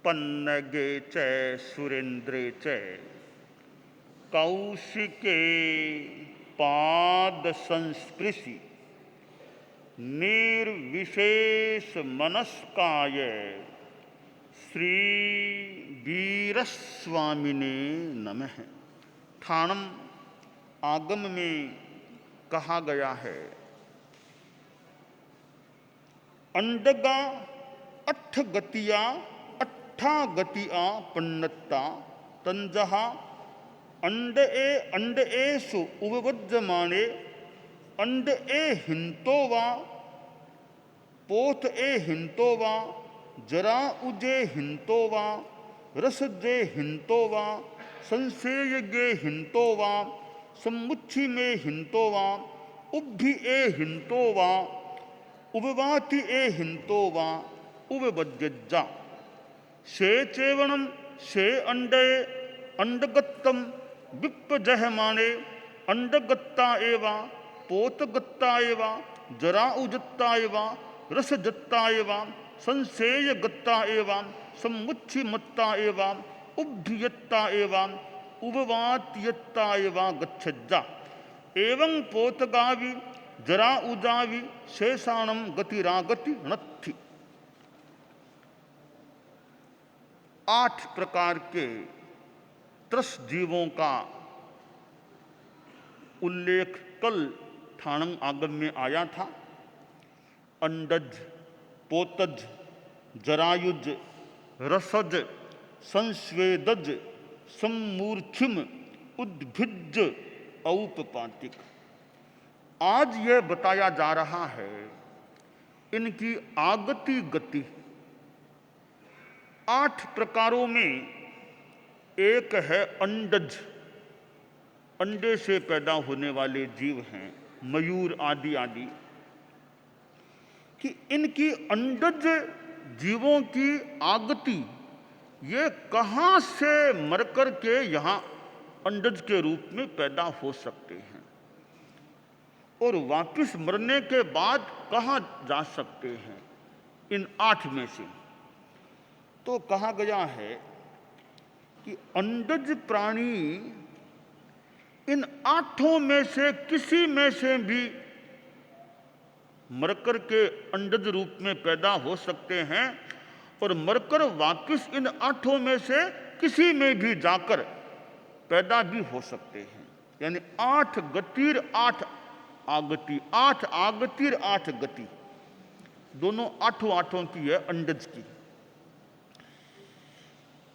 पन्नगे च सुरेन्द्रे च कौशिके पाद संस्पृशि निर्विशेष मनस्काय श्री वीरस्वामिने नमः। ठाणम आगम में कहा गया है, अंडगा अठ गतिया अट्ठा गतिया पन्नत्ता तंजहा अंड एसु उपवज्जमाने अंड ए हिंतो वा पोत ए हिंतो वा जरा उजे हिंतो वा रस जे हिंतो वा संशय गे हिंतो वा समुच्छी में हिंतो वा उब्भी ए हिंतो वा उपवाति ए हिंतो वा उपवज्जा शे चेवणम शे अंडे अंडगत्तम विप्पजहमाने अंडगत्ता एवा पोतगत्ता एवा जरा उजत्ता एवा रसजत्ता एवा संशेय गत्ता एवा समुच्छी मत्ता एवा उभ्यत्ता एवा उपवात्यत्ता एवा गच्छज्जा एवं पोतगावि जरा उजावि शेषाणम गतिरागति नत्थि। 8 प्रकार के त्रस जीवों का उल्लेख कल ठाणम आगम में आया था। अंडज, पोतज, जरायुज, रसज, संस्वेदज, सम्मूर्छिम, उद्भिज, औपपातिक। आज यह बताया जा रहा है इनकी आगति गति। 8 प्रकारों में एक है अंडज, अंडे से पैदा होने वाले जीव हैं, मयूर आदि आदि, कि इनकी अंडज जीवों की आगति ये कहाँ से मरकर के यहाँ अंडज के रूप में पैदा हो सकते हैं और वापस मरने के बाद कहाँ जा सकते हैं इन 8 में से। तो कहा गया है कि अंडज प्राणी इन 8 में से किसी में से भी मरकर के अंडज रूप में पैदा हो सकते हैं और मरकर वापस इन 8 में से किसी में भी जाकर पैदा भी हो सकते हैं। यानी 8 गतिर 8 आगति, 8 आगतिर 8 गति, दोनों 8 की है अंडज की।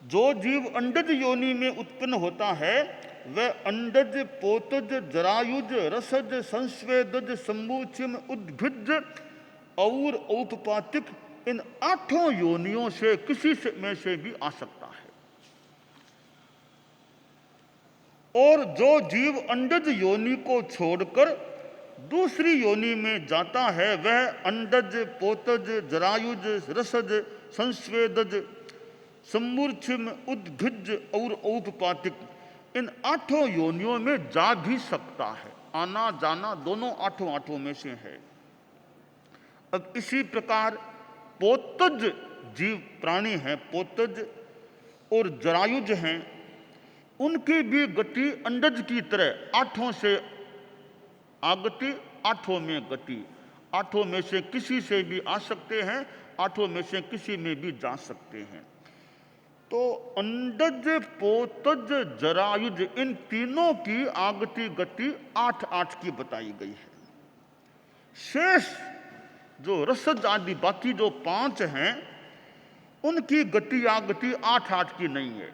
जो जीव अंडज योनि में उत्पन्न होता है वह अंडज, पोतज, जरायुज, रसज, संस्वेदज, सम्मूर्छिम, उद्भिज और औपपातिक, इन 8 योनियों से किसी से में से भी आ सकता है। और जो जीव अंडज योनि को छोड़कर दूसरी योनि में जाता है वह अंडज, पोतज, जरायुज, रसज, संस्वेदज, सम्मूर्छिम, उद्भिज और औपपातिक, इन 8 योनियों में जा भी सकता है। आना जाना दोनों 8 में से है। अब इसी प्रकार पोतज जीव प्राणी हैं, पोतज और जरायुज हैं, उनकी भी गति अंडज की तरह 8 से आगति, 8 में गति, 8 में से किसी से भी आ सकते हैं, 8 में से किसी में भी जा सकते हैं। तो अंडज, पोतज, जरायुज, इन तीनों की आगति गति 8 की बताई गई है। शेष जो रसज आदि बाकी जो 5 हैं उनकी गति आगति 8 की नहीं है,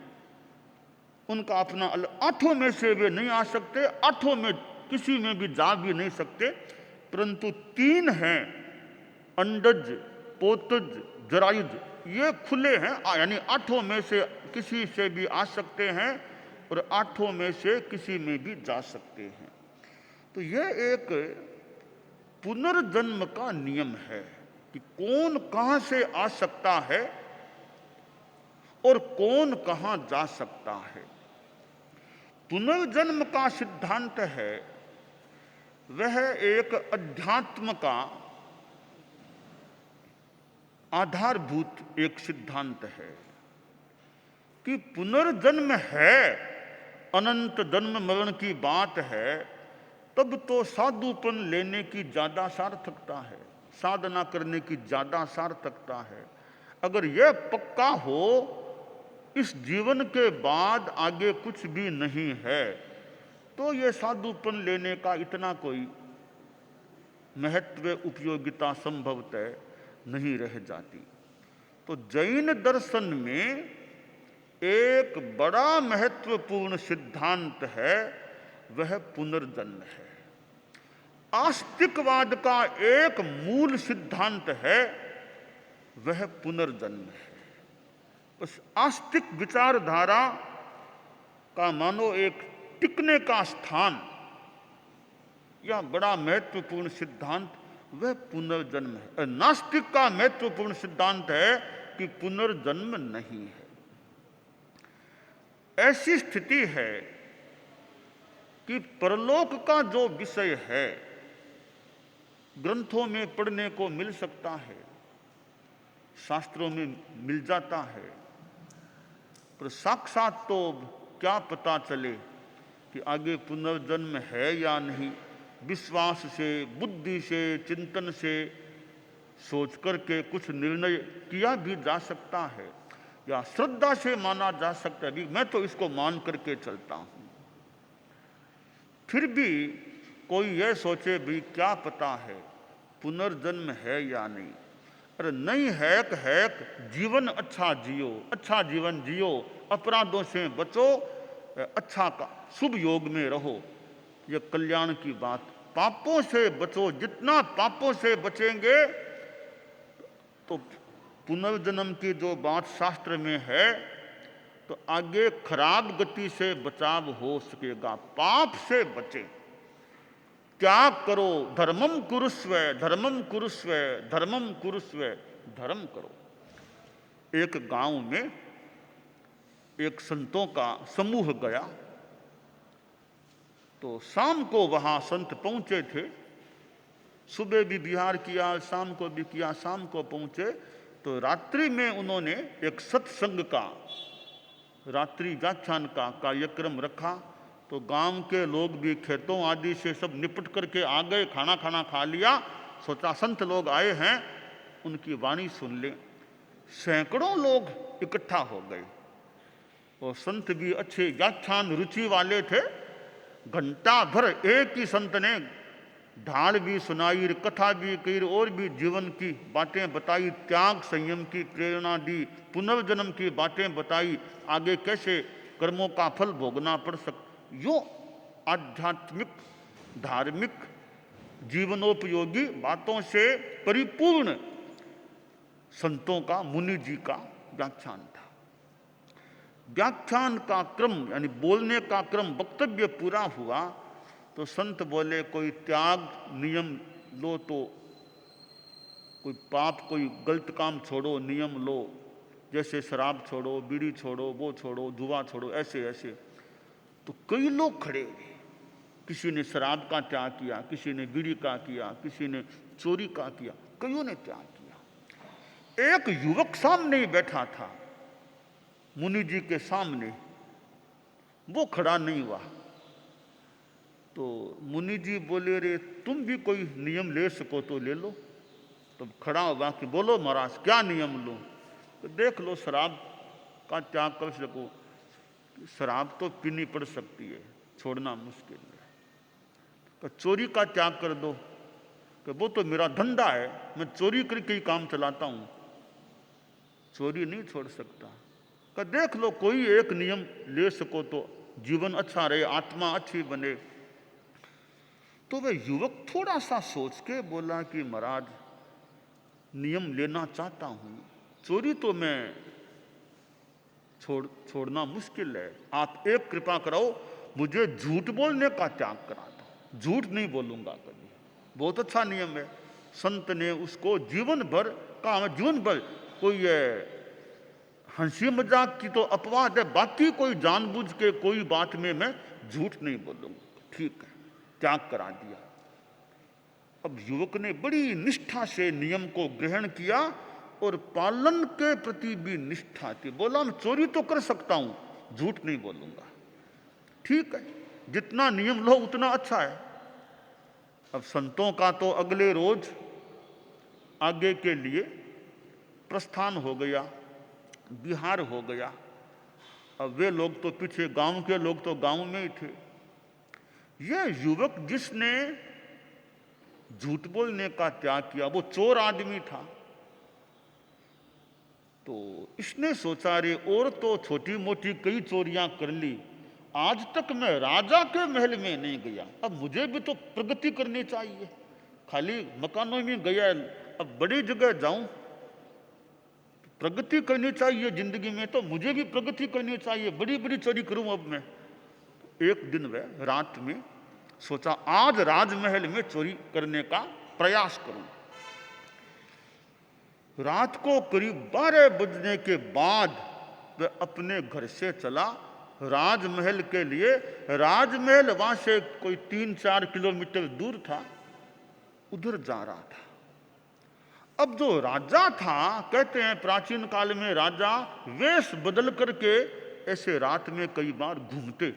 उनका अपना अलग। 8 में से वे नहीं आ सकते, 8 में किसी में भी जा भी नहीं सकते, परंतु 3 हैं अंडज, पोतज, जरायुज, ये खुले हैं, यानी 8 में से किसी से भी आ सकते हैं और 8 में से किसी में भी जा सकते हैं। तो यह एक पुनर्जन्म का नियम है कि कौन कहां से आ सकता है और कौन कहां जा सकता है। पुनर्जन्म का सिद्धांत है वह एक अध्यात्म का आधारभूत एक सिद्धांत है। कि पुनर्जन्म है, अनंत जन्म मरण की बात है, तब तो साधुपन लेने की ज्यादा सार्थकता है, साधना करने की ज्यादा सार्थकता है। अगर यह पक्का हो इस जीवन के बाद आगे कुछ भी नहीं है, तो यह साधुपन लेने का इतना कोई महत्व, उपयोगिता संभवतः नहीं रह जाती। तो जैन दर्शन में एक बड़ा महत्वपूर्ण सिद्धांत है, वह पुनर्जन्म है। आस्तिकवाद का एक मूल सिद्धांत है, वह पुनर्जन्म है। उस आस्तिक विचारधारा का मानो एक टिकने का स्थान या बड़ा महत्वपूर्ण सिद्धांत वह पुनर्जन्म है। नास्तिक का महत्वपूर्ण सिद्धांत है कि पुनर्जन्म नहीं है। ऐसी स्थिति है कि परलोक का जो विषय है ग्रंथों में पढ़ने को मिल सकता है, शास्त्रों में मिल जाता है, पर साक्षात तो क्या पता चले कि आगे पुनर्जन्म है या नहीं। विश्वास से, बुद्धि से, चिंतन से सोच करके कुछ निर्णय किया भी जा सकता है या श्रद्धा से माना जा सकता है, मैं तो इसको मान करके चलता हूं। फिर भी कोई यह सोचे भी क्या पता है पुनर्जन्म है या नहीं। अरे नहीं है जीवन अच्छा जियो, अच्छा जीवन जियो, अपराधों से बचो, अच्छा का शुभ योग में रहो, ये कल्याण की बात। पापों से बचो, जितना पापों से बचेंगे तो पुनर्जन्म की जो बात शास्त्र में है, तो आगे खराब गति से बचाव हो सकेगा। पाप से बचे, त्याग करो, धर्मम कुरुस्व, धर्मम कुरुस्व, धर्मम कुरुस्व, धर्म करो। एक गांव में एक संतों का समूह गया, तो शाम को वहां संत पहुंचे थे। सुबह भी विहार किया, शाम को भी किया, शाम को पहुंचे तो रात्रि में उन्होंने एक सत्संग का, रात्रि व्याख्यान का कार्यक्रम रखा। तो गांव के लोग भी खेतों आदि से सब निपट करके आ गए, खाना खाना खा लिया। सोचा संत लोग आए हैं, उनकी वाणी सुन ले। सैकड़ों लोग इकट्ठा हो गए और संत भी अच्छे व्याख्यान रुचि वाले थे। घंटा भर एक ही संत ने ढाल भी सुनाई, कथा भी की और भी जीवन की बातें बताई, त्याग संयम की प्रेरणा दी, पुनर्जन्म की बातें बताई, आगे कैसे कर्मों का फल भोगना पड़ सकता। यो आध्यात्मिक, धार्मिक, जीवनोपयोगी बातों से परिपूर्ण संतों का, मुनि जी का व्याख्यान था। व्याख्यान का क्रम यानी बोलने का क्रम, वक्तव्य पूरा हुआ तो संत बोले कोई त्याग नियम लो, तो कोई पाप, कोई गलत काम छोड़ो, नियम लो, जैसे शराब छोड़ो, बीड़ी छोड़ो, वो छोड़ो, जुआ छोड़ो, ऐसे ऐसे। तो कई लोग खड़े हुए, किसी ने शराब का त्याग किया, किसी ने बीड़ी का किया, किसी ने चोरी का किया, कईयों ने त्याग किया। एक युवक सामने ही बैठा था मुनि जी के सामने, वो खड़ा नहीं हुआ। तो मुनि जी बोले रे तुम भी कोई नियम ले सको तो ले लो। तो खड़ा हुआ कि बोलो महाराज क्या नियम लो। तो देख लो शराब का त्याग कर सको, शराब तो पीनी पड़ सकती है, छोड़ना मुश्किल है। तो चोरी का त्याग कर दो, कि वो तो मेरा धंधा है, मैं चोरी करके ही काम चलाता हूं, चोरी नहीं छोड़ सकता। कि देख लो कोई एक नियम ले सको तो जीवन अच्छा रहे, आत्मा अच्छी बने। तो वह युवक थोड़ा सा सोच के बोला कि महाराज नियम लेना चाहता हूं, चोरी तो मैं छोड़ना मुश्किल है, आप एक कृपा कराओ, मुझे झूठ बोलने का त्याग करा दो, झूठ नहीं बोलूंगा कभी। बहुत अच्छा नियम है। संत ने उसको जीवन भर कहा, जीवन भर कोई हंसी मजाक की तो अपवाद है, बाकी कोई जानबूझ के कोई बात में मैं झूठ नहीं बोलूंगा। ठीक है, त्याग करा दिया। अब युवक ने बड़ी निष्ठा से नियम को ग्रहण किया और पालन के प्रति भी निष्ठा थी। बोला मैं चोरी तो कर सकता हूं, झूठ नहीं बोलूंगा। ठीक है, जितना नियम लो उतना अच्छा है। अब संतों का तो अगले रोज आगे के लिए प्रस्थान हो गया, बिहार हो गया। अब वे लोग तो पीछे, गांव के लोग तो गांव में ही थे। यह युवक जिसने झूठ बोलने का त्याग किया, वो चोर आदमी था। तो इसने सोचा, रे और तो छोटी मोटी कई चोरियां कर ली, आज तक मैं राजा के महल में नहीं गया, अब मुझे भी तो प्रगति करनी चाहिए। खाली मकानों में गया, अब बड़ी जगह जाऊं, प्रगति करनी चाहिए जिंदगी में, तो मुझे भी प्रगति करनी चाहिए, बड़ी बड़ी चोरी करूं अब मैं। एक दिन वह रात में सोचा, आज राजमहल में चोरी करने का प्रयास करूं। रात को करीब 12 बजने के बाद वह अपने घर से चला राजमहल के लिए। राजमहल वहां से कोई 3-4 किलोमीटर दूर था, उधर जा रहा था। अब जो राजा था, कहते हैं प्राचीन काल में राजा वेश बदल करके ऐसे रात में कई बार घूमते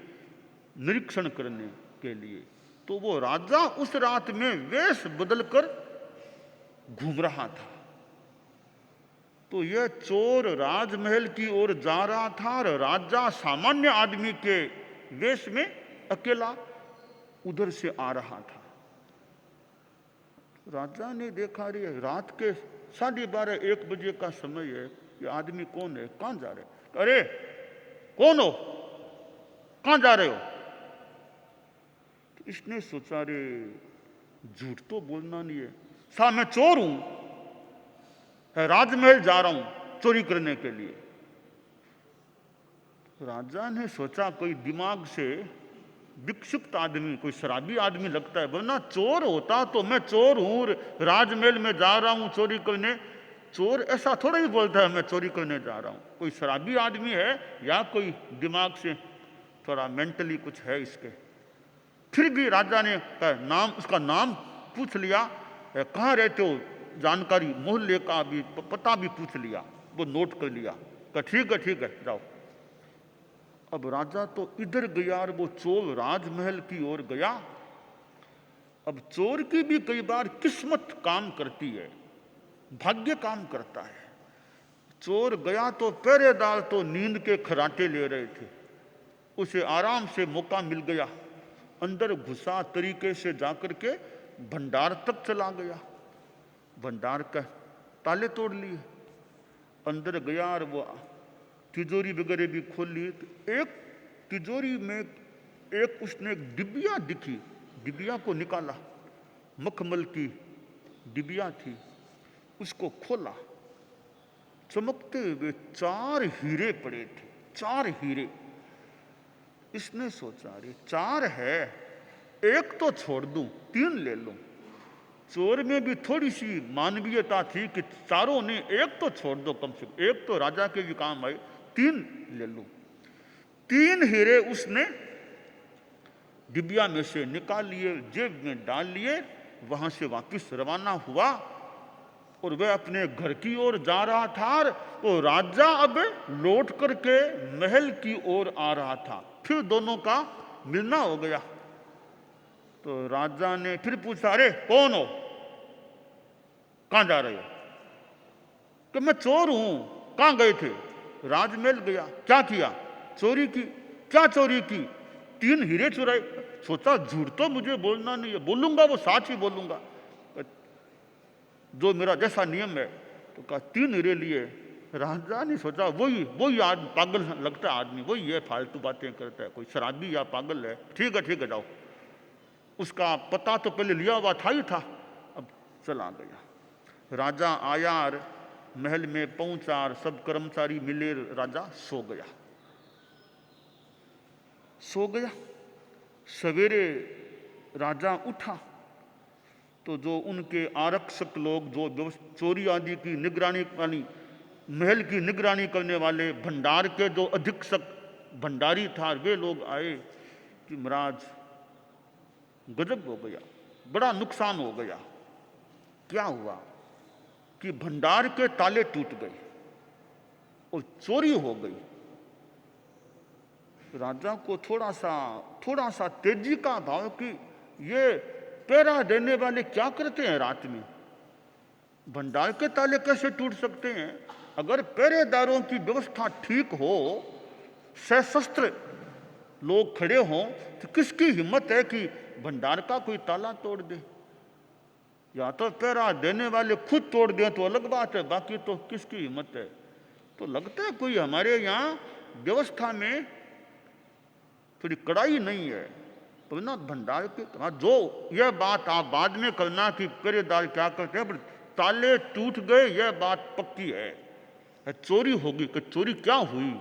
निरीक्षण करने के लिए। तो वो राजा उस रात में वेश बदलकर घूम रहा था। तो यह चोर राजमहल की ओर जा रहा था और राजा सामान्य आदमी के वेश में अकेला उधर से आ रहा था। राजा ने देखा, रे रात के 12:30-1 बजे का समय है, ये आदमी कौन है, कहां जा रहे? अरे कौन हो, कहां जा रहे हो? तो इसने सोचा, रे झूठ तो बोलना नहीं है, साहब मैं चोर हूं, राजमहल जा रहा हूं चोरी करने के लिए। राजा ने सोचा, कोई दिमाग से विक्षिप्त आदमी, कोई शराबी आदमी लगता है, वरना चोर होता तो मैं चोर हूं, राजमहल में जा रहा हूं चोरी करने। चोर ऐसा थोड़ा ही बोलता है मैं चोरी करने जा रहा हूं। कोई शराबी आदमी है या कोई दिमाग से थोड़ा मेंटली कुछ है इसके। फिर भी राजा ने नाम, उसका नाम पूछ लिया, कहाँ रहते हो, जानकारी, मोहल्ले का भी पता भी पूछ लिया, वो नोट कर लिया। ठीक है जाओ। अब राजा तो इधर गया और वो चोर राजमहल की ओर गया। अब चोर की भी कई बार किस्मत काम करती है, भाग्य काम करता है। चोर गया तो पहरेदार तो नींद के खराटे ले रहे थे, उसे आराम से मौका मिल गया, अंदर घुसा, तरीके से जाकर के भंडार तक चला गया, भंडार का ताले तोड़ लिए, अंदर गया और वो तिजोरी वगैरह भी खोल ली। तो एक तिजोरी में एक उसने डिबिया दिखी, डिबिया को निकाला, मखमल की डिबिया थी, उसको खोला, चमकते हुए 4 हीरे पड़े थे, 4 हीरे। इसने सोचा, अरे 4 है, एक तो छोड़ दूं, 3 ले लूं। चोर में भी थोड़ी सी मानवीयता थी कि चारों ने एक तो छोड़ दो, कम से कम एक तो राजा के भी काम आए, 3 ले लूं। 3 हीरे उसने डिबिया में से निकाल लिए, जेब में डाल लिए, वहां से वापस रवाना हुआ और वह अपने घर की ओर जा रहा था। वो राजा अब लौट करके महल की ओर आ रहा था, फिर दोनों का मिलना हो गया। तो राजा ने फिर पूछा, अरे कौन हो, कहां जा रहे हो? कि मैं चोर हूं। कहां गए थे? राजमहल गया। क्या किया? चोरी की। क्या चोरी की? 3 हीरे चुराए। सोचा झूठ तो मुझे बोलना नहीं है, बोलूंगा वो सच ही बोलूंगा, जो मेरा जैसा नियम है। तो कहा 3 हीरे लिए। राजा ने सोचा वही आदमी पागल लगता है, आदमी वही है, फालतू बातें करता है, कोई शराबी या पागल है। ठीक है जाओ। उसका पता तो पहले लिया हुआ था ही था, अब चला गया। राजा आया, महल में पहुंचा, सब कर्मचारी मिले, राजा सो गया। सवेरे राजा उठा तो जो उनके आरक्षक लोग, जो चोरी आदि की निगरानी वाली, महल की निगरानी करने वाले, भंडार के जो अधीक्षक भंडारी था, वे लोग आए कि महाराज गजब हो गया, बड़ा नुकसान हो गया। क्या हुआ? कि भंडार के ताले टूट गए और चोरी हो गई। राजा को थोड़ा सा तेजी का भाव कि ये पहरा देने वाले क्या करते हैं रात में, भंडार के ताले कैसे टूट सकते हैं? अगर पहरेदारों की व्यवस्था ठीक हो, सशस्त्र लोग खड़े हों, तो किसकी हिम्मत है कि भंडार का कोई ताला तोड़ दे? या तो पहरा देने वाले खुद तोड़ दें तो अलग बात है, बाकी तो किसकी हिम्मत है? तो लगता है कोई हमारे यहाँ व्यवस्था में थोड़ी कड़ाई नहीं है। तो ना भंडार के जो यह बात आप बाद में करना कि पहरेदार क्या करते हैं, पर ताले टूट गए यह बात पक्की है, चोरी होगी। कि चोरी क्या हुई?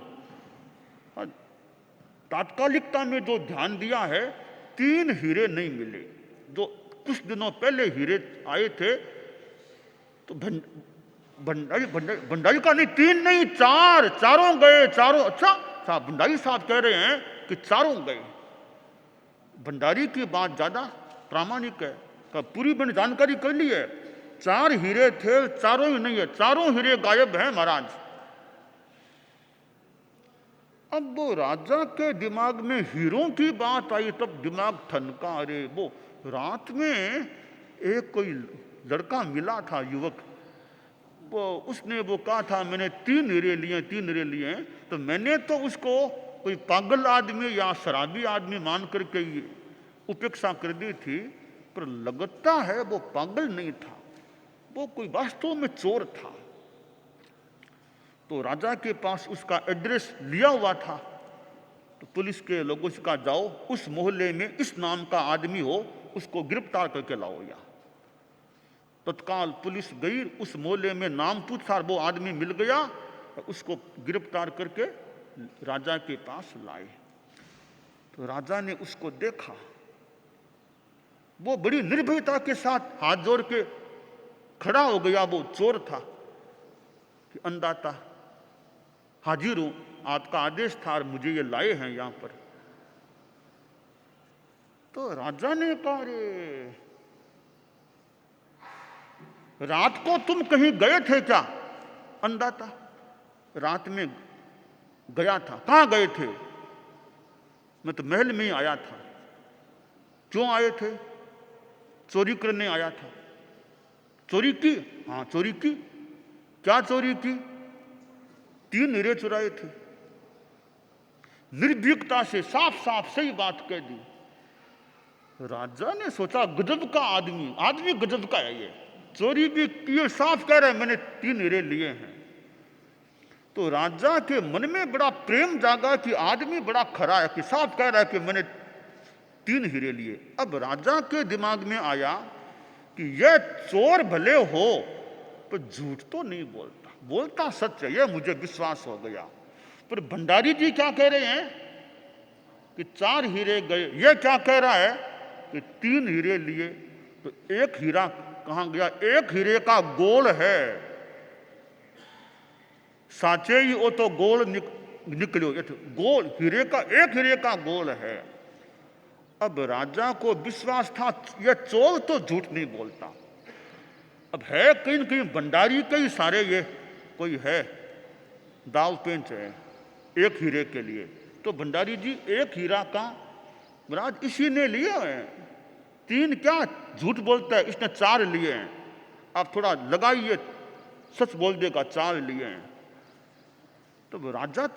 तात्कालिकता में जो ध्यान दिया है, 3 हीरे नहीं मिले। जो कुछ दिनों पहले हीरे आए थे, तो भंडारी का नहीं, 3 नहीं, 4, चारों गए, चारों। अच्छा, भंडारी साहब कह रहे हैं कि चारों गए। भंडारी की बात ज्यादा प्रामाणिक है, पूरी मैंने जानकारी कर ली है। 4 हीरे थे, चारों ही नहीं है, चारों हीरे गायब हैं महाराज। अब वो राजा के दिमाग में हीरों की बात आई, तब दिमाग ठनका। अरे वो रात में एक कोई लड़का मिला था, युवक, वो उसने वो कहा था मैंने 3 हीरे लिए, 3 हीरे लिए। तो मैंने तो उसको कोई पागल आदमी या शराबी आदमी मान करके उपेक्षा कर दी थी, पर लगता है वो पागल नहीं था, वो कोई वास्तव में चोर था। तो राजा के पास उसका एड्रेस लिया हुआ था। तो पुलिस के लोगों से कहा जाओ उस मोहल्ले में इस नाम का आदमी हो, उसको गिरफ्तार करके लाओ। या तत्काल पुलिस गई, उस मोहल्ले में नाम पूछा, वो आदमी मिल गया, उसको गिरफ्तार करके राजा के पास लाए। तो राजा ने उसको देखा, वो बड़ी निर्भयता के साथ हाथ जोड़ के खड़ा हो गया। वो चोर था कि अंदाता हाजिर हूं, आपका आदेश था और मुझे ये लाए हैं यहां पर। तो राजा ने कहा, रे रात को तुम कहीं गए थे क्या? अंदाता रात में गया था। कहां गए थे? मैं तो महल में ही आया था। क्यों आए थे? चोरी करने आया था। चोरी की? हाँ चोरी की। क्या चोरी की? 3 हीरे चुराए थे। निर्भीकता से साफ साफ सही बात कह दी। राजा ने सोचा गजब का आदमी गजब का है, ये चोरी भी की, साफ कह रहा है मैंने 3 हीरे लिए हैं। तो राजा के मन में बड़ा प्रेम जागा कि आदमी बड़ा खरा है, कि साफ कह रहा है कि मैंने 3 हीरे लिए। अब राजा के दिमाग में आया कि यह चोर भले हो पर झूठ तो नहीं बोलता, बोलता सच है, यह मुझे विश्वास हो गया। पर भंडारी जी क्या कह रहे हैं कि 4 हीरे गए, यह क्या कह रहा है कि 3 हीरे लिए। तो एक हीरा कहां गया? एक हीरे का गोल है, साचे ही वो तो गोल निकलो, गोल हीरे का, एक हीरे का गोल है। अब राजा को विश्वास था यह चोर तो झूठ नहीं बोलता। अब है कहीं न कहीं भंडारी के ही सारे ये कोई है दाव पेंच है एक हीरे के लिए। तो भंडारी जी एक हीरा का महाराज इसी ने लिए हैं, 3 क्या झूठ बोलता है, इसने 4 लिए हैं। आप थोड़ा लगाइए, सच बोल देगा 4 लिए हैं। तो राजा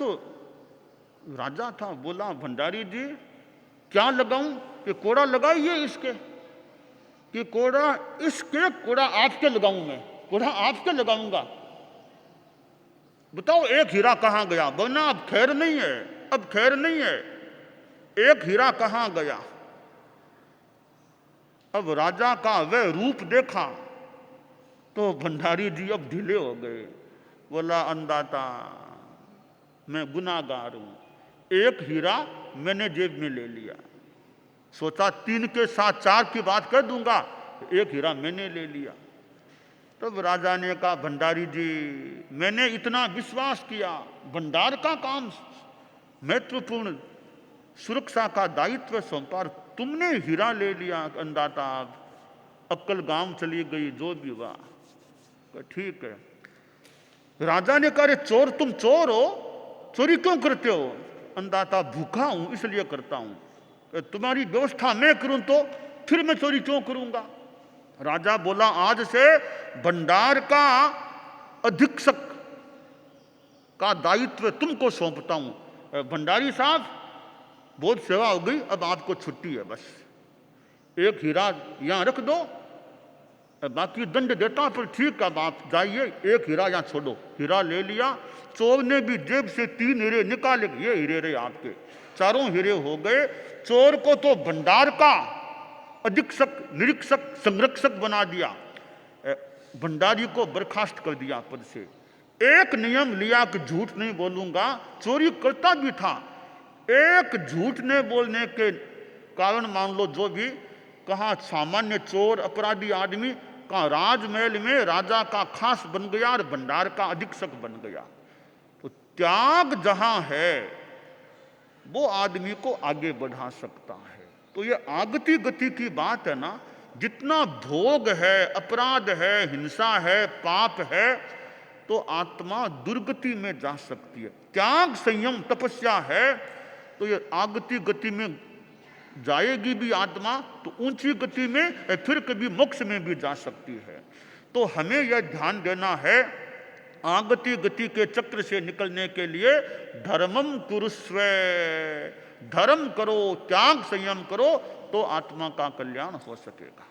था, बोला भंडारी जी क्या लगाऊं? कि कोड़ा लगाइए इसके। कि कोड़ा इसके, कोड़ा आपके लगाऊं मैं, कोड़ा आपके लगाऊंगा। बताओ एक हीरा कहां गया? बोला अब खैर नहीं है, अब खैर नहीं है, एक हीरा कहां गया? अब राजा का वह रूप देखा तो भंडारी जी अब ढीले हो गए। बोला अंदाता मैं गुनाहगार हूं, एक हीरा मैंने जेब में ले लिया, सोचा 3 के साथ 4 की बात कर दूंगा, एक हीरा मैंने ले लिया। तब राजा ने कहा भंडारी जी मैंने इतना विश्वास किया, भंडार का काम महत्वपूर्ण सुरक्षा का दायित्व सौंपा, तुमने हीरा ले लिया। अंदाता अक्कल गांव चली गई, जो भी हुआ ठीक है। राजा ने कहा, चोर तुम चोर हो, चोरी क्यों करते हो? अन्नदाता, भूखा हूं इसलिए करता हूं। तुम्हारी व्यवस्था मैं करूं तो फिर मैं चोरी क्यों करूंगा? राजा बोला, आज से भंडार का अधीक्षक का दायित्व तुमको सौंपता हूं। भंडारी साहब, बहुत सेवा हो गई, अब आपको छुट्टी है, बस एक हीरा यहां रख दो, बाकी दंड देता, पर ठीक है, अब आप जाइए, एक हीरा यहां छोड़ो। हीरा ले लिया। चोर ने भी जेब से 3 हीरे निकाले, ये हीरे रहे आपके, 4 हीरे हो गए। चोर को तो भंडार का अधीक्षक, निरीक्षक, संरक्षक बना दिया। भंडारी को बर्खास्त कर दिया पद से। एक नियम लिया कि झूठ नहीं बोलूंगा। चोरी करता भी था, एक झूठ ने बोलने के कारण मान लो जो भी, कहा सामान्य चोर अपराधी आदमी, कहा राजमहल में राजा का खास बन गया और भंडार का अधीक्षक बन गया। तो त्याग जहां है वो आदमी को आगे बढ़ा सकता है। तो ये आगति गति की बात है ना, जितना भोग है, अपराध है, हिंसा है, पाप है, तो आत्मा दुर्गति में जा सकती है। त्याग, संयम, तपस्या है तो ये आगति गति में जाएगी भी आत्मा, तो ऊंची गति में, फिर कभी मोक्ष में भी जा सकती है। तो हमें यह ध्यान देना है, आगति गति के चक्र से निकलने के लिए धर्मम कुरुस्व, धर्म करो, त्याग संयम करो, तो आत्मा का कल्याण हो सकेगा।